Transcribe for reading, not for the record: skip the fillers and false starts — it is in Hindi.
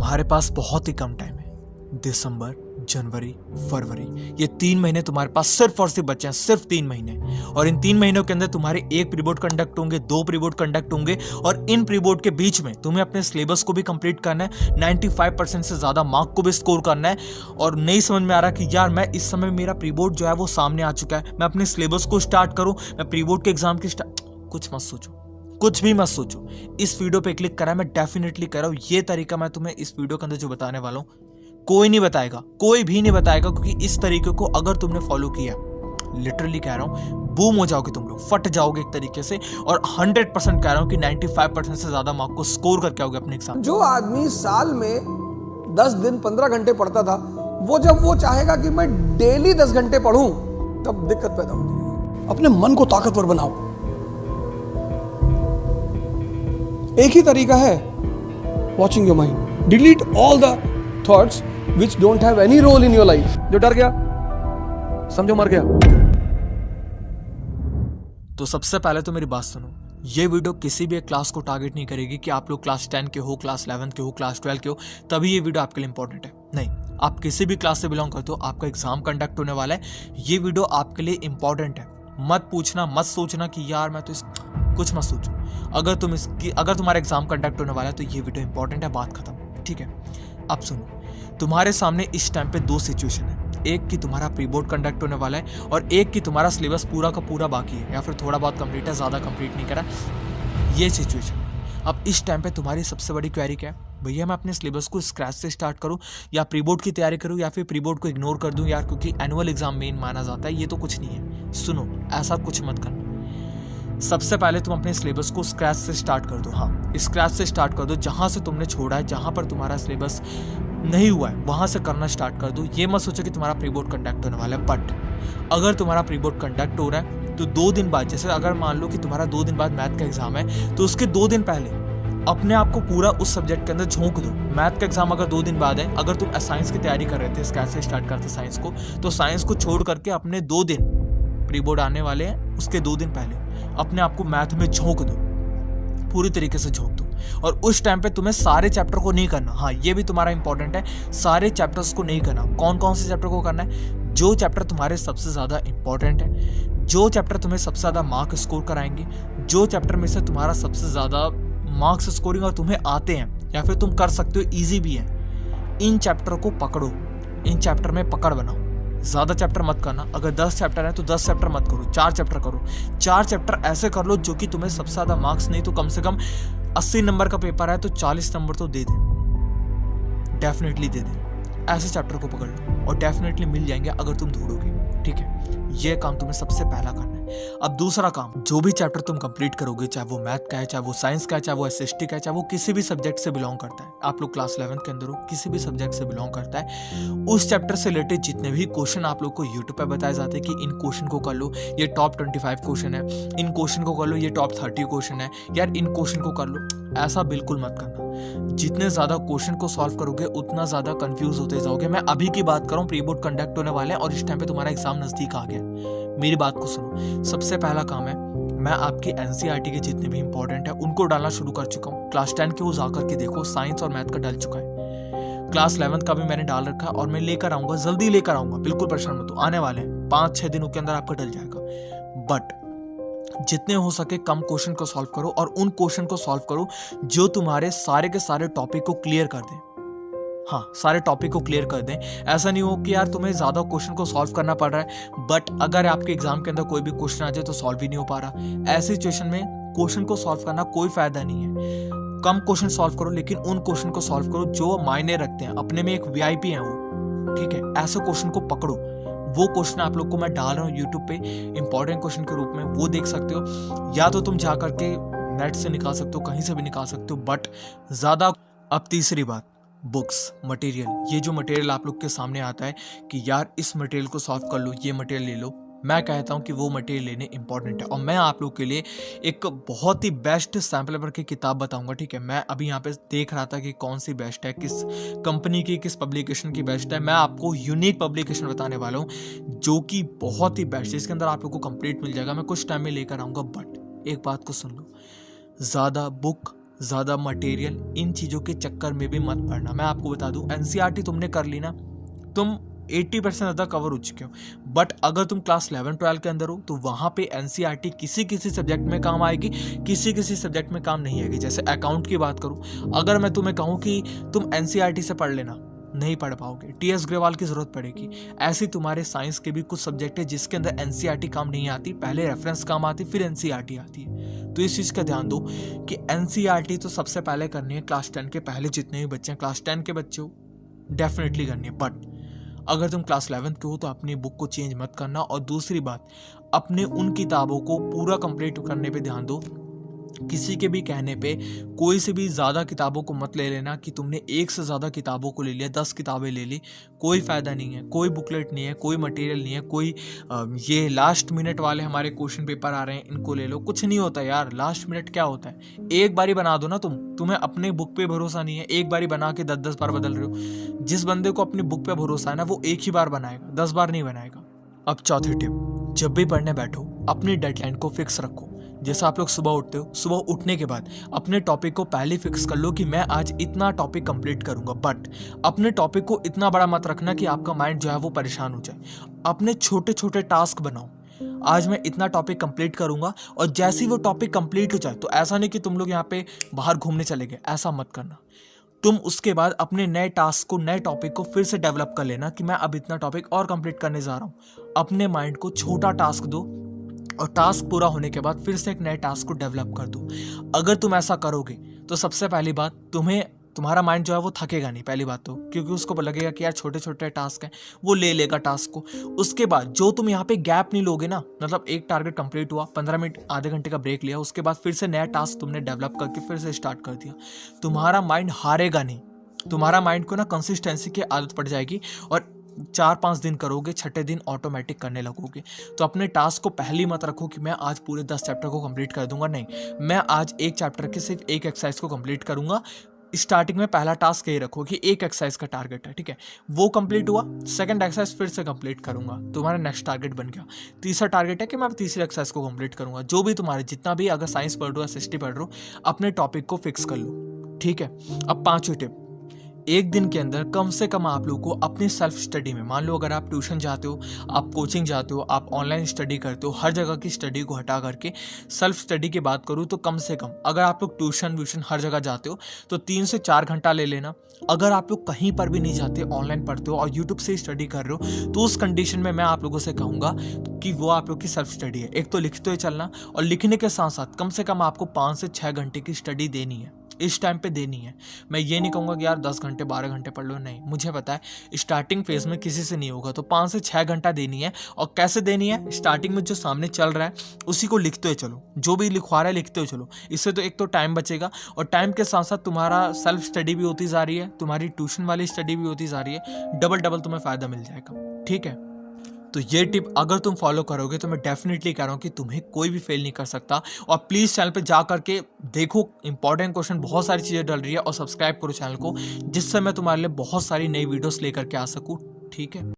तुम्हारे पास बहुत ही कम टाइम है। दिसंबर, जनवरी, फरवरी, ये 3 महीने तुम्हारे पास सिर्फ और सिर्फ बचे हैं, सिर्फ 3 महीने। और इन 3 महीनों के अंदर तुम्हारे 1 प्री बोर्ड कंडक्ट होंगे, 2 प्री बोर्ड कंडक्ट होंगे, और इन प्री बोर्ड के बीच में तुम्हें अपने सिलेबस को भी कंप्लीट करना है, 95% से ज्यादा मार्क को भी स्कोर करना है। और नहीं समझ में आ रहा कि यार मैं इस समय मेरा प्री बोर्ड जो है वो सामने आ चुका है, मैं अपने सिलेबस को स्टार्ट करूं, मैं प्री बोर्ड के एग्जाम की कुछ मत सोचो, कुछ भी मत सोचो। इस वीडियो पे क्लिक करा, मैं डेफिनेटली कर रहा हूं। ये तरीका मैं तुम्हें इस वीडियो के अंदर जो बताने वाला हूं, कोई नहीं बताएगा, कोई भी नहीं बताएगा, क्योंकि इस तरीके को अगर तुमने फॉलो किया, लिटरली कह रहा हूं, बूम हो जाओगे तुम लोग, फट जाओगे एक तरीके से। और 100% कह रहा हूं कि 95% से ज्यादा मार्क को स्कोर करके आओगे अपने एग्जाम। जो आदमी साल में 10 दिन 15 घंटे पढ़ता था, वो जब वो चाहेगा कि मैं डेली 10 घंटे पढ़ूं, तब दिक्कत पैदा होती है। अपने मन को ताकतवर बनाओ। एक ही तरीका है, watching your mind. Delete all the thoughts which don't have any role in your life. जो डर गया समझो मर गया। तो सबसे पहले तो मेरी बात सुनो, ये वीडियो किसी भी एक क्लास को टारगेट नहीं करेगी कि आप लोग क्लास 10 के हो, क्लास 11 के हो, क्लास 12 के हो, तभी ये वीडियो आपके लिए इंपॉर्टेंट है। नहीं, आप किसी भी क्लास से बिलोंग करते हो, आपका एग्जाम कंडक्ट होने वाला है, ये वीडियो आपके लिए इंपॉर्टेंट है। मत पूछना, मत सोचना कि यार मैं तो कुछ मत सोचो। अगर तुम्हारा एग्जाम कंडक्ट होने वाला है तो ये वीडियो इंपॉर्टेंट है, बात खत्म, ठीक है। अब सुनो, तुम्हारे सामने इस टाइम पे 2 सिचुएशन है। एक कि तुम्हारा प्री बोर्ड कंडक्ट होने वाला है, और एक कि तुम्हारा सिलेबस पूरा का पूरा बाकी है, या फिर थोड़ा बहुत कंप्लीट है, ज़्यादा कंप्लीट नहीं करा, ये सिचुएशन। अब इस टाइम पे तुम्हारी सबसे बड़ी क्वेरी क्या है? भैया मैं अपने सिलेबस को स्क्रैच से स्टार्ट करूं, या प्री बोर्ड की तैयारी करूं, या फिर प्री बोर्ड को इग्नोर कर दूं यार, क्योंकि एनुअल एग्जाम मेन माना जाता है। ये तो कुछ नहीं है। सुनो, ऐसा कुछ मत करना। सबसे पहले तुम अपने सिलेबस को स्क्रैच से स्टार्ट कर दो। हाँ, स्क्रैच से स्टार्ट कर दो। जहां से तुमने छोड़ा है, जहां पर तुम्हारा सिलेबस नहीं हुआ है, वहां से करना स्टार्ट कर दो। ये मत सोचो कि तुम्हारा प्री बोर्ड कंडक्ट होने वाला है। बट अगर तुम्हारा प्री बोर्ड कंडक्ट हो रहा है तो 2 दिन बाद, जैसे अगर मान लो कि तुम्हारा 2 दिन बाद मैथ का एग्जाम है, तो उसके 2 दिन पहले अपने आप को पूरा उस सब्जेक्ट के अंदर झोंक दो। मैथ का एग्जाम अगर 2 दिन बाद है, अगर तुम साइंस की तैयारी कर रहे थे, स्क्रैच से स्टार्ट करते साइंस को, तो साइंस को छोड़ करके अपने 2 दिन, प्री बोर्ड आने वाले हैं उसके 2 दिन पहले अपने आप को मैथ में झोंक दो, पूरी तरीके से झोंक दो। और उस टाइम पे तुम्हें सारे चैप्टर को नहीं करना। हाँ, ये भी तुम्हारा इंपॉर्टेंट है, सारे चैप्टर्स को नहीं करना। कौन कौन से चैप्टर को करना है? जो चैप्टर तुम्हारे सबसे ज्यादा इंपॉर्टेंट है, जो चैप्टर तुम्हें सबसे ज्यादा मार्क स्कोर कराएंगे, जो चैप्टर में से तुम्हारा सबसे ज्यादा मार्क्स स्कोरिंग और तुम्हें आते हैं, या फिर तुम कर सकते हो, इजी भी है, इन चैप्टर को पकड़ो, इन चैप्टर में पकड़ बनाओ। ज्यादा चैप्टर मत करना। अगर 10 चैप्टर है तो 10 चैप्टर मत करो, 4 चैप्टर करो। 4 चैप्टर ऐसे कर लो जो कि तुम्हें सबसे ज्यादा मार्क्स नहीं तो कम से कम 80 नंबर का पेपर है तो 40 नंबर तो दे दे, डेफिनेटली दे दे। ऐसे चैप्टर को पकड़ लो और डेफिनेटली मिल जाएंगे अगर तुम ढूंढोगे, ठीक है। ये काम तुम्हें सबसे पहला करना है। अब दूसरा काम, जो भी चैप्टर तुम कंप्लीट करोगे, चाहे वो मैथ का है, चाहे वो साइंस का है, चाहे वो एसएसटी का है, चाहे वो किसी भी सब्जेक्ट से बिलोंग करता है, आप लोग क्लास 11 के अंदर हो, किसी भी सब्जेक्ट से बिलोंग करता है, उस चैप्टर से रिलेटेड जितने भी क्वेश्चन आप लोग को यूट्यूब पे बताए जाते हैं कि इन क्वेश्चन को कर लो, ये टॉप 25 क्वेश्चन है, इन क्वेश्चन को कर लो, ये टॉप 30 क्वेश्चन है, यार इन क्वेश्चन को कर लो, ऐसा बिल्कुल मत करना। जितने ज्यादा क्वेश्चन को सॉल्व करोगे उतना ज्यादा कंफ्यूज होते जाओगे। मैं अभी की बात कर रहा हूँ, प्री बोर्ड कंडक्ट होने वाले हैं और इस टाइम पे तुम्हारा एग्जाम नजदीक आ गया। मेरी बात को सुनो, सबसे पहला काम है, मैं आपकी एनसीईआरटी के जितने भी इंपॉर्टेंट है उनको डालना शुरू कर चुका हूँ। क्लास 10 के वो जाकर के देखो, साइंस और मैथ का डल चुका है, क्लास 11 का भी मैंने डाल रखा है, और मैं लेकर आऊंगा, जल्दी लेकर आऊंगा, बिल्कुल परेशान मत हो, आने वाले हैं 5-6 दिनों के अंदर आपका डल जाएगा। बट जितने हो सके कम क्वेश्चन को सॉल्व करो, और उन क्वेश्चन को सॉल्व करो जो तुम्हारे सारे के सारे टॉपिक को क्लियर कर दें। हाँ, सारे टॉपिक को क्लियर कर दें। ऐसा नहीं हो कि यार तुम्हें ज्यादा क्वेश्चन को सॉल्व करना पड़ रहा है, बट अगर आपके एग्जाम के अंदर कोई भी क्वेश्चन आ जाए तो सॉल्व ही नहीं हो पा रहा। ऐसी सिचुएशन में क्वेश्चन को सॉल्व करना कोई फायदा नहीं है। कम क्वेश्चन सॉल्व करो, लेकिन उन क्वेश्चन को सॉल्व करो जो मायने रखते हैं, अपने में एक वीआईपी है वो, ठीक है। ऐसे क्वेश्चन को पकड़ो। वो क्वेश्चन आप लोग को मैं डाल रहा हूँ यूट्यूब पे इंपॉर्टेंट क्वेश्चन के रूप में, वो देख सकते हो, या तो तुम जा करके नेट से निकाल सकते हो, कहीं से भी निकाल सकते हो, बट ज्यादा। अब तीसरी बात, बुक्स, मटेरियल। ये जो मटेरियल आप लोग के सामने आता है कि यार इस मटेरियल को सॉल्व कर लो, ये मटेरियल ले लो, मैं कहता हूं कि वो मटेरियल लेने इंपॉर्टेंट है। और मैं आप लोग के लिए एक बहुत ही बेस्ट सैम्पल पेपर की किताब बताऊंगा, ठीक है। मैं अभी यहाँ पे देख रहा था कि कौन सी बेस्ट है, किस कंपनी की, किस पब्लिकेशन की बेस्ट है। मैं आपको यूनिक पब्लिकेशन बताने वाला हूँ जो कि बहुत ही बेस्ट है, इसके अंदर आप लोग को कंप्लीट मिल जाएगा। मैं कुछ टाइम में लेकर आऊँगा, बट एक बात को सुन लो, ज़्यादा बुक, ज़्यादा मटेरियल, इन चीज़ों के चक्कर में भी मत पड़ना। मैं आपको बता दूं, एनसीईआरटी तुमने कर ली ना, तुम 80% ज़्यादा कवर हो चुके हो। बट अगर तुम क्लास 11-12 के अंदर हो तो वहाँ पे एनसीईआरटी किसी किसी सब्जेक्ट में काम आएगी, किसी किसी सब्जेक्ट में काम नहीं आएगी। जैसे अकाउंट की बात करूँ, अगर मैं तुम्हें कहूँ कि तुम एनसीईआरटी से पढ़ लेना, नहीं पढ़ पाओगे, टीएस ग्रेवाल की ज़रूरत पड़ेगी। ऐसे तुम्हारे साइंस के भी कुछ सब्जेक्ट है जिसके अंदर एनसीईआरटी काम नहीं आती, पहले रेफरेंस काम आती, फिर एनसीईआरटी आती है। तो इस चीज़ का ध्यान दो कि एनसीईआरटी तो सबसे पहले करनी है क्लास 10 के पहले, जितने भी बच्चे हैं क्लास 10 के बच्चे हो डेफिनेटली करनी है। बट अगर तुम क्लास 11 के हो तो अपनी बुक को चेंज मत करना। और दूसरी बात, अपने उन किताबों को पूरा कंप्लीट करने पे ध्यान दो। किसी के भी कहने पे कोई से भी ज़्यादा किताबों को मत ले लेना कि तुमने एक से ज़्यादा किताबों को ले लिया, 10 किताबें ले ली, कोई फ़ायदा नहीं है, कोई बुकलेट नहीं है, कोई मटेरियल नहीं है, कोई ये लास्ट मिनट वाले हमारे क्वेश्चन पेपर आ रहे हैं इनको ले लो, कुछ नहीं होता यार। लास्ट मिनट क्या होता है, एक बारी बना दो ना, तुम्हें अपने बुक पे भरोसा नहीं है, एक बारी बना के 10-10 बार बदल रहे हो। जिस बंदे को अपनी बुक पे भरोसा है ना, वो एक ही बार बनाएगा, 10 बार नहीं बनाएगा। अब चौथी टिप, जब भी पढ़ने बैठो अपनी डेडलाइन को फिक्स रखो। जैसा आप लोग सुबह उठते हो, सुबह उठने के बाद अपने टॉपिक को पहले फिक्स कर लो कि मैं आज इतना टॉपिक कंप्लीट करूंगा। बट अपने टॉपिक को इतना बड़ा मत रखना कि आपका माइंड जो है वो परेशान हो जाए। अपने छोटे छोटे टास्क बनाओ, आज मैं इतना टॉपिक कंप्लीट करूंगा, और जैसे ही वो टॉपिक कंप्लीट हो जाए तो ऐसा नहीं कि तुम लोग यहाँ पे बाहर घूमने चले गए, ऐसा मत करना। तुम उसके बाद अपने नए टास्क को, नए टॉपिक को फिर से डेवलप कर लेना कि मैं अब इतना टॉपिक और कंप्लीट करने जा रहा हूँ। अपने माइंड को छोटा टास्क दो, और टास्क पूरा होने के बाद फिर से एक नए टास्क को डेवलप कर दो। अगर तुम ऐसा करोगे तो सबसे पहली बात, तुम्हारा माइंड जो है वो थकेगा नहीं, पहली बात तो, क्योंकि उसको लगेगा कि यार छोटे छोटे टास्क हैं, वो ले लेगा टास्क को। उसके बाद जो तुम यहाँ पे गैप नहीं लोगे ना, मतलब एक टारगेट कंप्लीट हुआ, 15 मिनट आधे घंटे का ब्रेक लिया, उसके बाद फिर से नया टास्क तुमने डेवलप करके फिर से स्टार्ट कर दिया, तुम्हारा माइंड हारेगा नहीं। तुम्हारा माइंड को ना कंसिस्टेंसी की आदत पड़ जाएगी, और 4-5 दिन करोगे, छठे दिन ऑटोमेटिक करने लगोगे। तो अपने टास्क को पहले मत रखो कि मैं आज पूरे 10 चैप्टर को कंप्लीट कर दूंगा, नहीं, मैं आज एक चैप्टर के सिर्फ एक एक्सरसाइज को कंप्लीट करूंगा। स्टार्टिंग में पहला टास्क यही रखो कि एक एक्सरसाइज का टारगेट है, ठीक है, वो कंप्लीट हुआ, सेकंड एक्सरसाइज फिर से कंप्लीट करूंगा, तुम्हारा नेक्स्ट टारगेट बन गया। तीसरा टारगेट है कि मैं तीसरी एक्सरसाइज को कंप्लीट करूंगा। जो भी तुम्हारे जितना भी, अगर साइंस पढ़ रहे हो या SST पढ़ रहे हो, अपने टॉपिक को फिक्स कर लो, ठीक है। अब 5वीं टिप, एक दिन के अंदर कम से कम आप लोगों को अपनी सेल्फ स्टडी में, मान लो अगर आप ट्यूशन जाते हो, आप कोचिंग जाते हो, आप ऑनलाइन स्टडी करते हो, हर जगह की स्टडी को हटा करके सेल्फ स्टडी की बात करूँ तो कम से कम, अगर आप लोग ट्यूशन हर जगह जाते हो तो 3 से 4 घंटा ले लेना। अगर आप लोग कहीं पर भी नहीं जाते, ऑनलाइन पढ़ते हो और यूट्यूब से स्टडी कर रहे हो, तो उस कंडीशन में मैं आप लोगों से कहूँगा कि वो आप लोग की सेल्फ स्टडी है। एक तो लिखते हुए चलना, और लिखने के साथ साथ कम से कम आपको 5 से 6 घंटे की स्टडी देनी है, इस टाइम पे देनी है। मैं ये नहीं कहूँगा कि यार 10 घंटे 12 घंटे पढ़ लो, नहीं, मुझे पता है स्टार्टिंग फेज में किसी से नहीं होगा, तो 5 से 6 घंटा देनी है। और कैसे देनी है, स्टार्टिंग में जो सामने चल रहा है उसी को लिखते हुए चलो, जो भी लिखवा रहा है लिखते हुए चलो। इससे तो एक तो टाइम बचेगा, और टाइम के साथ साथ तुम्हारा सेल्फ स्टडी भी होती जा रही है, तुम्हारी ट्यूशन वाली स्टडी भी होती जा रही है, डबल तुम्हें फ़ायदा मिल जाएगा, ठीक है। तो ये टिप अगर तुम फॉलो करोगे तो मैं डेफिनेटली कह रहा हूँ कि तुम्हें कोई भी फेल नहीं कर सकता। और प्लीज़ चैनल पे जा करके देखो, इंपॉर्टेंट क्वेश्चन, बहुत सारी चीज़ें डल रही है, और सब्सक्राइब करो चैनल को, जिससे मैं तुम्हारे लिए बहुत सारी नई वीडियोस लेकर के आ सकूँ, ठीक है।